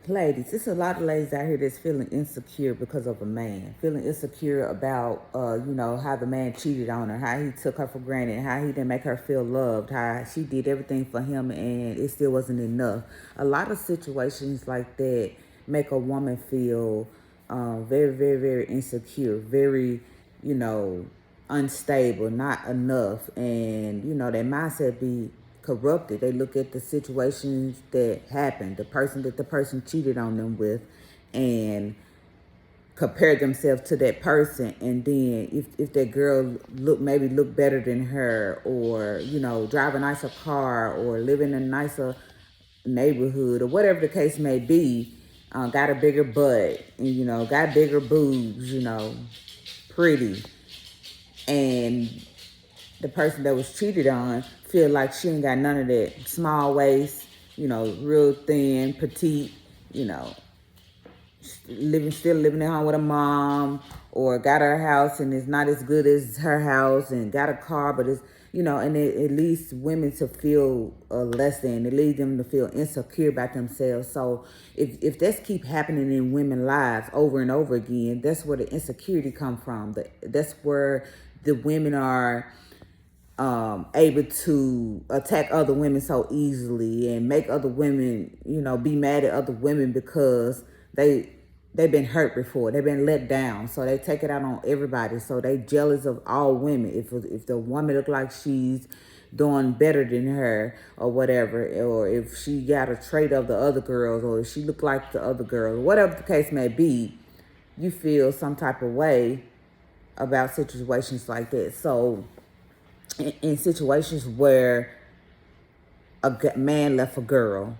Ladies, there's a lot of ladies out here that's feeling insecure because of a man. Feeling insecure about, how the man cheated on her, how he took her for granted, how he didn't make her feel loved, how she did everything for him and it still wasn't enough. A lot of situations like that make a woman feel very, very, very insecure, very, you know, unstable, not enough. And, their mindset be corrupted. They look at the situations that happened, the person that the person cheated on them with, and compare themselves to that person. And then if that girl look better than her, or drive a nicer car, or live in a nicer neighborhood, or whatever the case may be, got a bigger butt, and got bigger boobs, pretty, and the person that was cheated on feel like she ain't got none of that. Small waist, real thin, petite, you know, still living at home with a mom, or got her house and it's not as good as her house, and got a car, but it's, and it leads women to feel less than. It leads them to feel insecure about themselves. So if that's keep happening in women's lives over and over again, that's where the insecurity come from. That's where the women are able to attack other women so easily, and make other women, be mad at other women because they've been hurt before, they've been let down, so they take it out on everybody. So they jealous of all women. If the woman look like she's doing better than her, or whatever, or if she got a trait of the other girls, or if she look like the other girls, whatever the case may be, you feel some type of way about situations like that. So in situations where a man left a girl,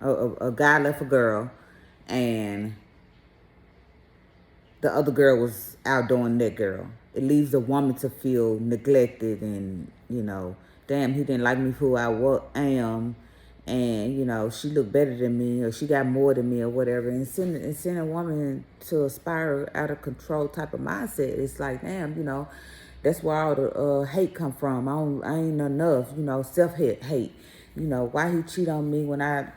a guy left a girl, and the other girl was outdoing that girl, it leaves the woman to feel neglected, and damn, he didn't like me for who I am, and she looked better than me, or she got more than me, or whatever, and send a woman to a spiral out of control type of mindset. It's like, damn, that's where all the hate come from. I ain't enough, self-hate. Why he cheat on me when I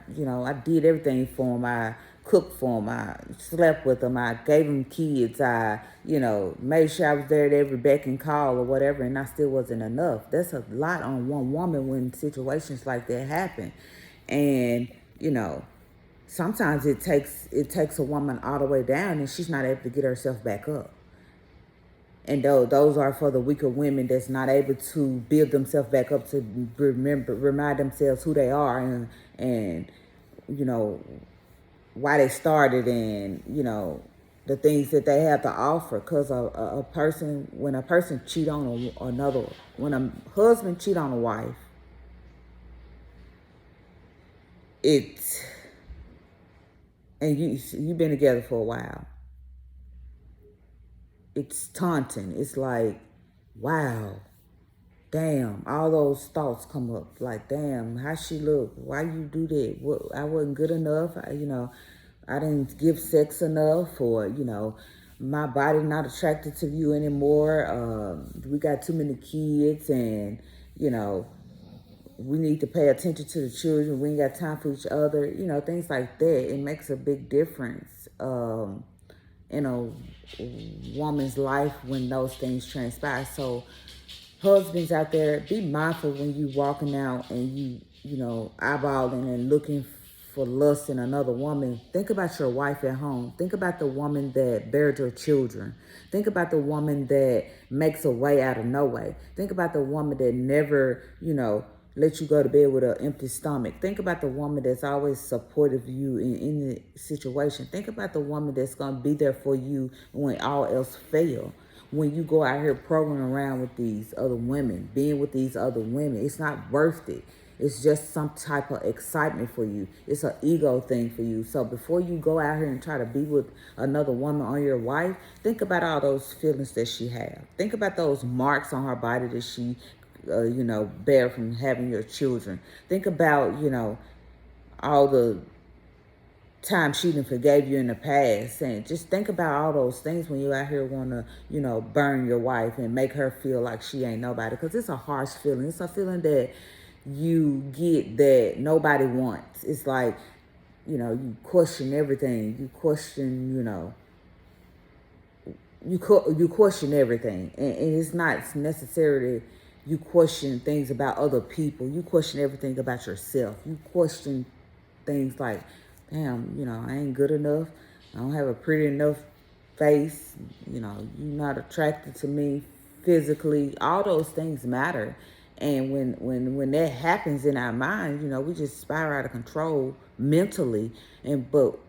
did everything for him. I cooked for him. I slept with him. I gave him kids. I, made sure I was there at every beck and call or whatever, and I still wasn't enough. That's a lot on one woman when situations like that happen. And, sometimes it takes a woman all the way down, and she's not able to get herself back up. And those are for the weaker women that's not able to build themselves back up, to remind themselves who they are, and why they started, and the things that they have to offer. Because a person, when a person cheat on another, when a husband cheat on a wife, it's, and you've been together for a while, it's taunting. It's like, wow, damn, all those thoughts come up. Like, damn, how she look? Why you do that? What, I wasn't good enough. I didn't give sex enough, or my body not attracted to you anymore. We got too many kids, and we need to pay attention to the children. We ain't got time for each other. Things like that. It makes a big difference in a woman's life when those things transpire. So husbands out there, be mindful when you walking out and you eyeballing and looking for lust in another woman. Think about your wife at home. Think about the woman that buried your children. Think about the woman that makes a way out of no way. Think about the woman that never, let you go to bed with an empty stomach. Think about the woman that's always supportive of you in any situation. Think about the woman that's going to be there for you when all else fails. When you go out here programming around with these other women, being with these other women, it's not worth it. It's just some type of excitement for you. It's an ego thing for you. So before you go out here and try to be with another woman on your wife, think about all those feelings that she has. Think about those marks on her body that she, bear from having your children. Think about, all the time she done forgave you in the past. And just think about all those things when you out here want to, burn your wife and make her feel like she ain't nobody. Because it's a harsh feeling. It's a feeling that you get that nobody wants. It's like you question everything. You question, you question everything, and it's not necessarily you question things about other people. You question everything about yourself. You question things like, damn, I ain't good enough. I don't have a pretty enough face. You're not attracted to me physically. All those things matter. And when that happens in our mind, we just spiral out of control mentally. But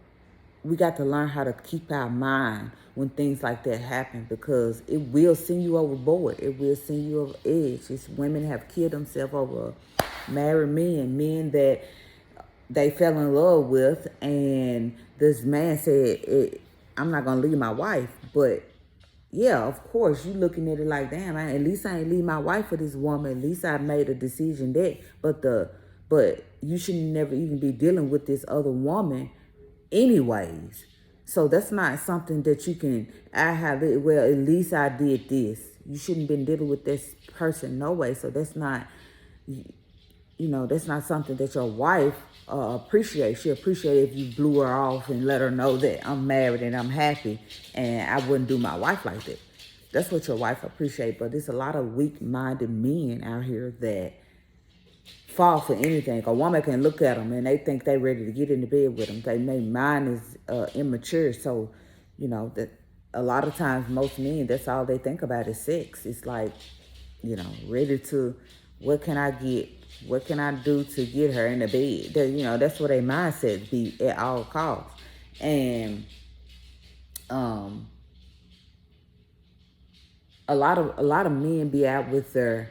we got to learn how to keep our mind when things like that happen, because it will send you overboard. It will send you over edge. It's women have killed themselves over married men that they fell in love with, and this man said, I'm not gonna leave my wife. But yeah, of course, you looking at it like, damn, at least I ain't leave my wife for this woman. At least I made a decision that. But you should never even be dealing with this other woman anyways. So that's not something that you can, I have it, well, at least I did this. You shouldn't been dealing with this person no way. So that's not, that's not something that your wife appreciates. She appreciate if you blew her off and let her know that I'm married and I'm happy, and I wouldn't do my wife like that. That's what your wife appreciate. But there's a lot of weak-minded men out here that fall for anything. A woman can look at them and they think they ready to get into bed with them. Their mind is immature. So, that a lot of times most men, that's all they think about is sex. It's like, ready to, what can I get? What can I do to get her in the bed? That's what their mindset be at all costs. And a lot of men be out with their,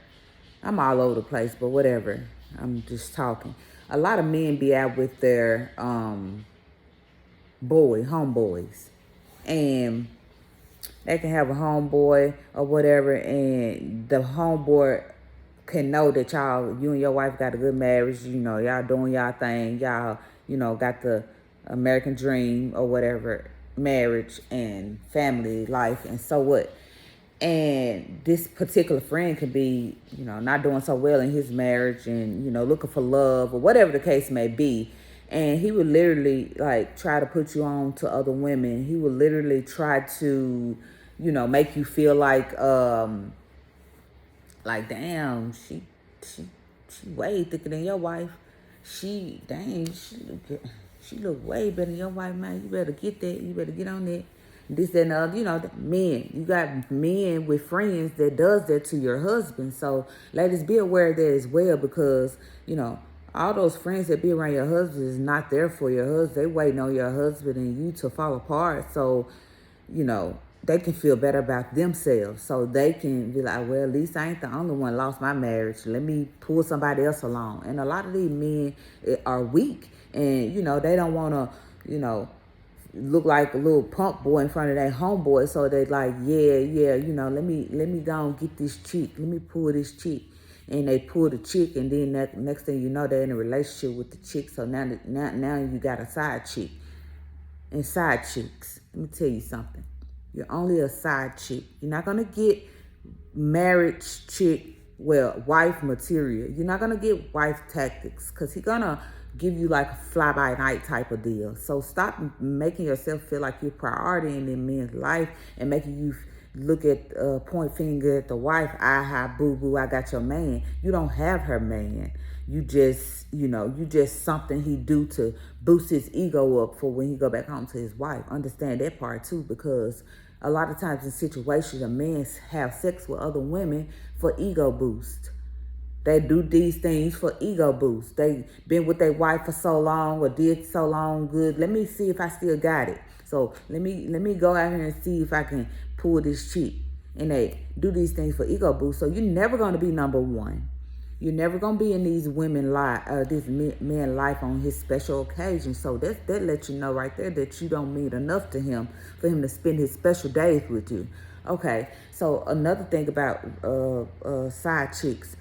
I'm all over the place, but whatever. I'm just talking. A lot of men be out with their homeboys. And they can have a homeboy or whatever, and the homeboy can know that you and your wife got a good marriage. Y'all doing y'all thing. Y'all, got the American dream or whatever, marriage and family life, and so what? And this particular friend could be, not doing so well in his marriage and, looking for love or whatever the case may be. And he would literally try to put you on to other women. He would literally try to, make you feel like damn, she way thicker than your wife. She look way better than your wife, man. You better get that. You better get on that. This, that, and the other. Men. You got men with friends that does that to your husband. So, ladies, be aware of that as well, because, all those friends that be around your husband is not there for your husband. They waiting on your husband and you to fall apart. So, they can feel better about themselves. So they can be like, well, at least I ain't the only one lost my marriage. Let me pull somebody else along. And a lot of these men are weak. And, they don't want to, look like a little punk boy in front of their homeboy. So they like, yeah, let me go and get this chick. Let me pull this chick. And they pull the chick, and then next thing you know, they're in a relationship with the chick. So now you got a side chick. And side chicks, let me tell you something. You're only a side chick. You're not going to get marriage chick, wife material. You're not going to get wife tactics, because he's going to give you like a fly-by-night type of deal. So stop making yourself feel like you're priority in that man's life and making you look at, point finger at the wife, boo-boo, I got your man. You don't have her man. You just, you just something he do to boost his ego up for when he go back home to his wife. Understand that part too, because a lot of times in situations, a man have sex with other women for ego boost. They do these things for ego boost. They been with their wife for so long or did so long good. Let me see if I still got it. So let me go out here and see if I can pull this chick. And they do these things for ego boost. So you're never going to be number one. You're never going to be in these women this man life on his special occasion. So that lets you know right there that you don't mean enough to him for him to spend his special days with you. Okay, so another thing about side chicks.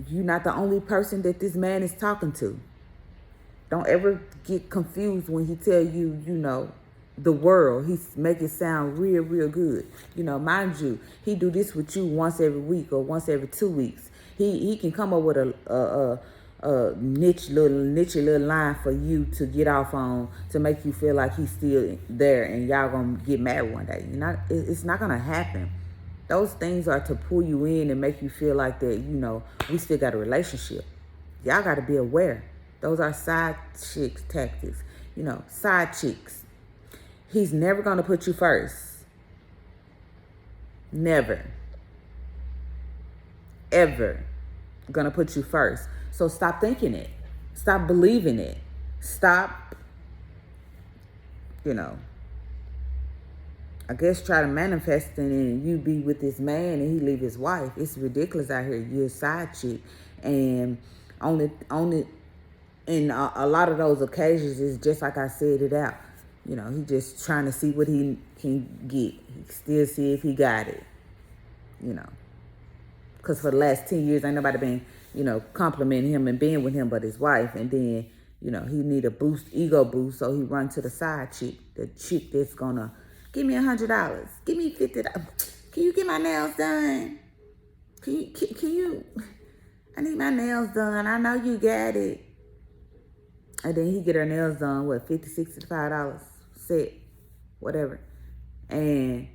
You're not the only person that this man is talking to. Don't ever get confused when he tell you, the world. He make it sound real, real good. Mind you, he do this with you once every week or once every 2 weeks. He can come up with a niche little line for you to get off on to make you feel like he's still there and y'all gonna get married one day. It's not gonna happen. Those things are to pull you in and make you feel like that, we still got a relationship. Y'all got to be aware. Those are side chicks tactics. Side chicks. He's never going to put you first. Never. Ever going to put you first. So stop thinking it. Stop believing it. Stop, I guess try to manifest it and you be with this man and he leave his wife. It's ridiculous out here. You're a side chick. And only in a lot of those occasions, it's just like I said it out. He just trying to see what he can get. He still see if he got it. Because for the last 10 years, ain't nobody been, complimenting him and being with him but his wife. And then, he need a ego boost, so he run to the side chick, the chick that's gonna give me $100, give me $50. Can you get my nails done? Can you? I need my nails done. I know you got it. And then he get her nails done, what, $50, $65 set, whatever. And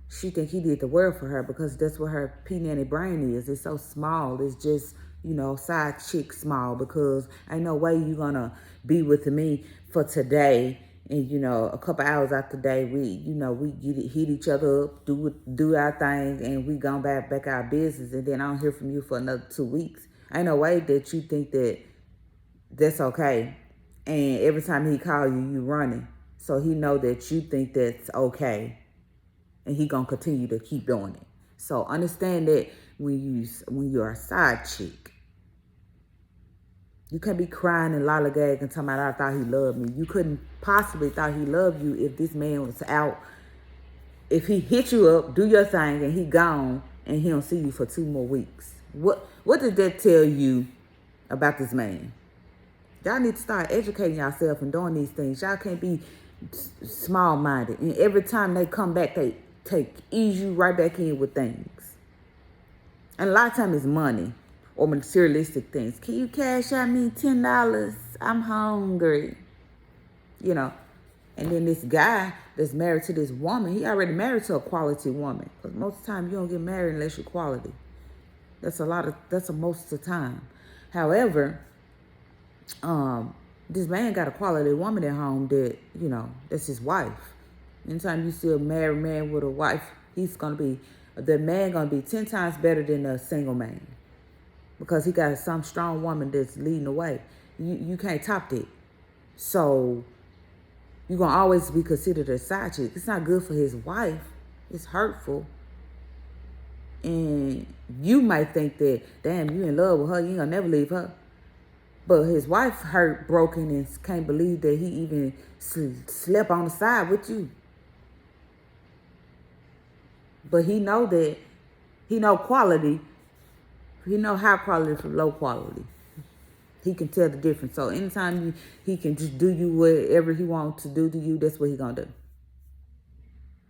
she think he did the world for her because that's what her P-nanny brain is. It's so small. It's just, side chick small because ain't no way you gonna be with me for today. And, a couple hours after the day, we hit each other up, do our thing, and we gone back our business. And then I don't hear from you for another 2 weeks. Ain't no way that you think that that's okay. And every time he call you, you running. So he know that you think that's okay. And he gonna continue to keep doing it. So understand that when you're a side chick, you can't be crying and lollygagging and talking about I thought he loved me. You couldn't possibly thought he loved you if this man was out. If he hit you up, do your thing, and he gone, and he don't see you for 2 more weeks. What did that tell you about this man? Y'all need to start educating yourself and doing these things. Y'all can't be small-minded. And every time they come back, they ease you right back in with things. And a lot of times it's money or materialistic things. Can you cash out me $10? I'm hungry. And then this guy that's married to this woman, he already married to a quality woman. Because most of the time you don't get married unless you're quality. That's most of the time. However, this man got a quality woman at home that, that's his wife. Anytime you see a married man with a wife, the man gonna be 10 times better than a single man. Because he got some strong woman that's leading the way. You can't top that. So you're gonna always be considered a side chick. It's not good for his wife. It's hurtful. And you might think that, damn, you in love with her, you ain't gonna never leave her. But his wife hurt, broken, and can't believe that he even slept on the side with you. But he know quality. He know high quality from low quality. He can tell the difference. So anytime he can just do you whatever he wants to do to you, that's what he gonna do.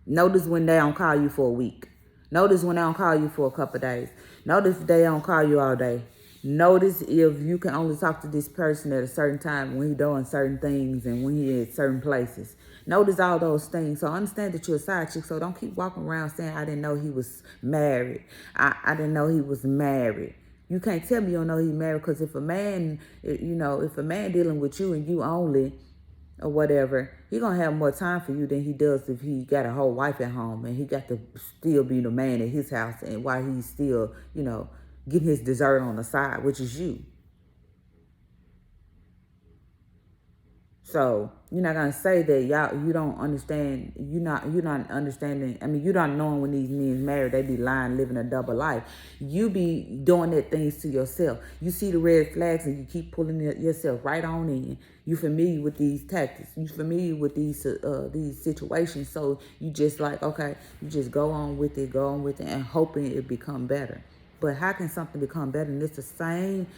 Notice when they don't call you for a week. Notice when they don't call you for a couple of days. Notice if they don't call you all day. Notice if you can only talk to this person at a certain time when he's doing certain things and when he's at certain places. Notice all those things. So understand that you're a side chick. So don't keep walking around saying, I didn't know he was married. I didn't know he was married. You can't tell me you don't know he's married because if a man dealing with you and you only or whatever, he going to have more time for you than he does if he got a whole wife at home and he got to still be the man at his house and while he's still, getting his dessert on the side, which is you. So you're not gonna say that you don't understand. You're not understanding. I mean, you don't knowing when these men married, they be lying, living a double life. You be doing that things to yourself. You see the red flags and you keep pulling yourself right on in. You familiar with these tactics. You familiar with these situations. So you just like, okay, you just go on with it, and hoping it become better. But how can something become better? And it's the same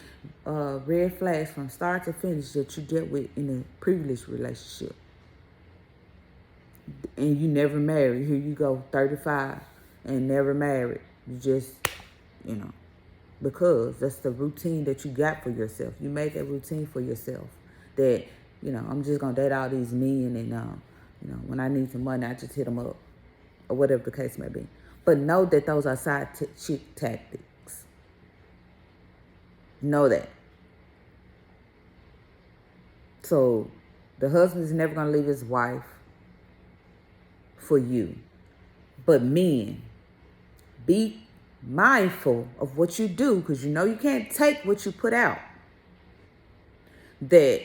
red flags from start to finish that you dealt with in a previous relationship. And you never married. Here you go, 35, and never married. You just, because that's the routine that you got for yourself. You made that routine for yourself that, I'm just going to date all these men and, when I need some money, I just hit them up or whatever the case may be. But know that those are side chick tactics. Know that. So the husband is never going to leave his wife for you. But men, be mindful of what you do, because you can't take what you put out. That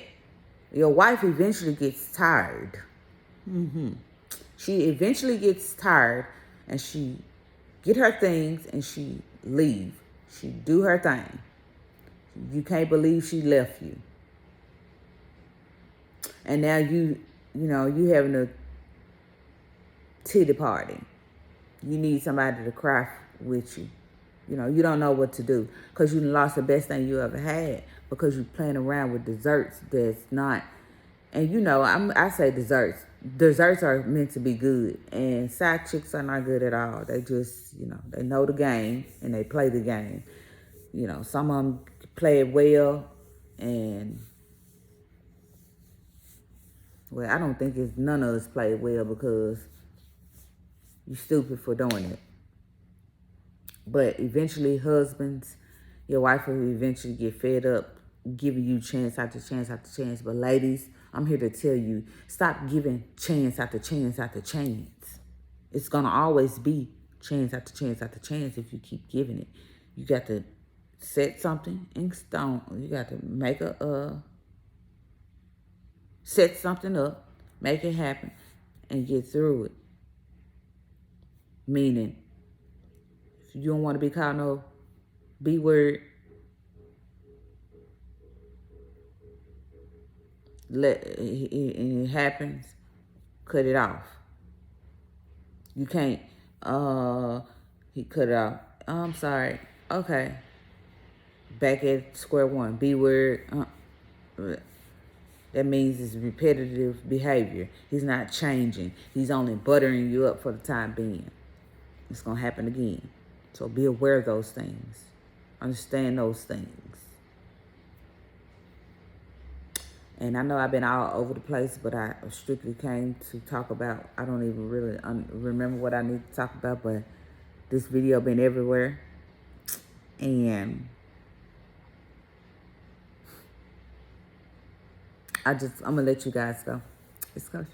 your wife eventually gets tired. She eventually gets tired and she get her things and she leave. She do her thing. You can't believe she left you. And now you having a titty party. You need somebody to cry with you. You don't know what to do because you lost the best thing you ever had because you're playing around with desserts that's not. And I say desserts. Desserts are meant to be good, and side chicks are not good at all. They just, they know the game and they play the game. Some of them play it well, and well, I don't think it's none of us play it well because you're stupid for doing it. But eventually, husbands, your wife will eventually get fed up giving you chance after chance after chance. But ladies, I'm here to tell you, stop giving chance after chance after chance. It's going to always be chance after chance after chance if you keep giving it. You got to set something in stone. You got to make set something up, make it happen, and get through it. Meaning, if you don't want to be called no B word, and it happens, cut it off. You can't, he cut it off. Oh, I'm sorry. Okay. Back at square one. B word. That means it's repetitive behavior. He's not changing. He's only buttering you up for the time being. It's going to happen again. So be aware of those things. Understand those things. And I know I've been all over the place, but I strictly came to talk about, I don't even really remember what I need to talk about, but this video been everywhere. And I'm going to let you guys go. It's Coach.